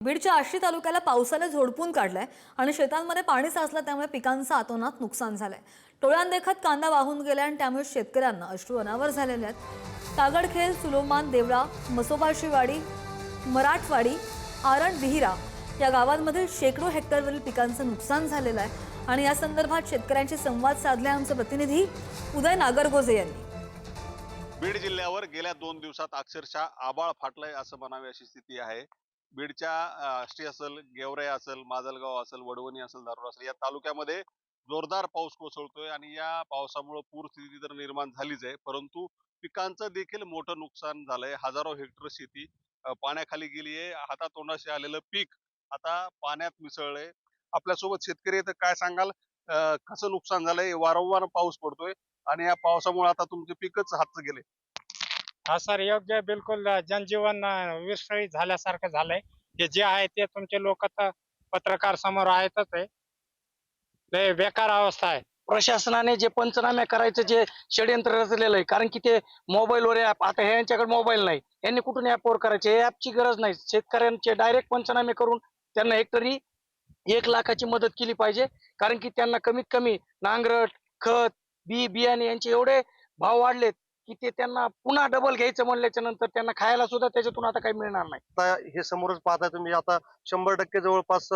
बीडच्या आष्टी तालुक्याला पावसाने झोडपून काढलंय आणि शेतांमध्ये पाणी साचलं, त्यामुळे पिकांचं अतोनात नुकसान झालंय। टोळ्यांदेखत कांदा वाहून गेलाय आणि त्यामुळे शेतकऱ्यांना अश्रू अनावर झालेले आहेत। कागडखेल, सुलोमान, देवळा, मसोबाशीवाडी, मराठवाडी, आरण विहिरा या गावांमध्ये शेकडो हेक्टरवरील पिकांचं नुकसान झालेलं आहे आणि या संदर्भात शेतकऱ्यांशी संवाद साधले आमचे प्रतिनिधी उदय नागरगोजे यांनी। बीड जिल्ह्यावर गेल्या 2 दिवसात अक्षरशः आबाळ फाटलंय असं म्हणावे अशी स्थिती आहे। बीडच्या आष्टी असेल, गेवराई असेल, माजलगाव असेल, वडवणी असेल, धारूर असेल या तालुक्यामध्ये जोरदार पाऊस कोसळतोय आणि या पावसामुळे पूरस्थिती तर निर्माण झालीच आहे, परंतु पिकांचं देखील मोठं नुकसान झालंय। हजारो हेक्टर शेती पाण्याखाली गेली आहे। हातातोंडाशी आलेलं पीक आता पाण्यात मिसळलंय। आपल्यासोबत शेतकरी आहेत, काय सांगाल कसं नुकसान झालंय? वारंवार पाऊस पडतोय आणि या पावसामुळे आता तुमचे पीकच हातचं गेले। हा सर, योग्य, बिलकुल जनजीवन विस्कळीत झाल्यासारखं झालंय। हे जे आहे ते तुमचे लोक तर पत्रकार समोर आहेतच आहे। लय बेकार अवस्था आहे। प्रशासनाने जे पंचनामे करायचं जे षडयंत्र रचलेलं आहे, कारण की ते मोबाईलवर ॲप, आता ह्यांच्याकडे मोबाईल नाही, यांनी कुठून ॲपवर करायचे? हे ॲपची गरज नाही। शेतकऱ्यांचे डायरेक्ट पंचनामे करून त्यांना हेक्टरी 1 लाखाची मदत केली पाहिजे, कारण की त्यांना कमीत कमी नांगरट, खत, बियाणे यांचे एवढे भाव वाढलेत की ते त्यांना पुन्हा डबल घ्यायचं म्हणल्याच्या नंतर त्यांना खायला सुद्धा त्याच्यातून आता काही मिळणार नाही। आता हे समोरच पाहताय तुम्ही, आता 100% जवळपास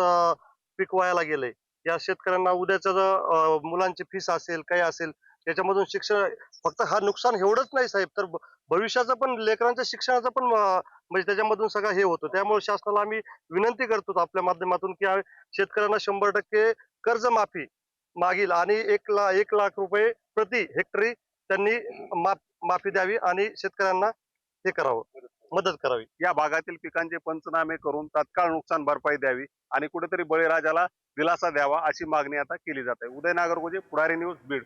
पीक वायाला गेलंय। या शेतकऱ्यांना उद्याचं मुलांची फीस असेल, काही असेल, त्याच्यामधून शिक्षण, फक्त हा नुकसान एवढंच नाही साहेब, तर भविष्याचं पण, लेकरांच्या शिक्षणाचं पण म्हणजे त्याच्यामधून सगळं हे होतं। त्यामुळे शासनाला आम्ही विनंती करतो आपल्या माध्यमातून की शेतकऱ्यांना 100% कर्जमाफी मागील आणि 1 लाख रुपये प्रति हेक्टरी त्यांनी माफी द्यावी आणि शेतकऱ्यांना हे करावं, मदत करावी। या भागातील पिकांचे पंचनामे करून तात्काळ नुकसान भरपाई द्यावी आणि कुठेतरी बळीराजाला दिलासा द्यावा अशी मागणी आता केली जाते। उदय नागरगोजे, पुढारी न्यूज, बीड।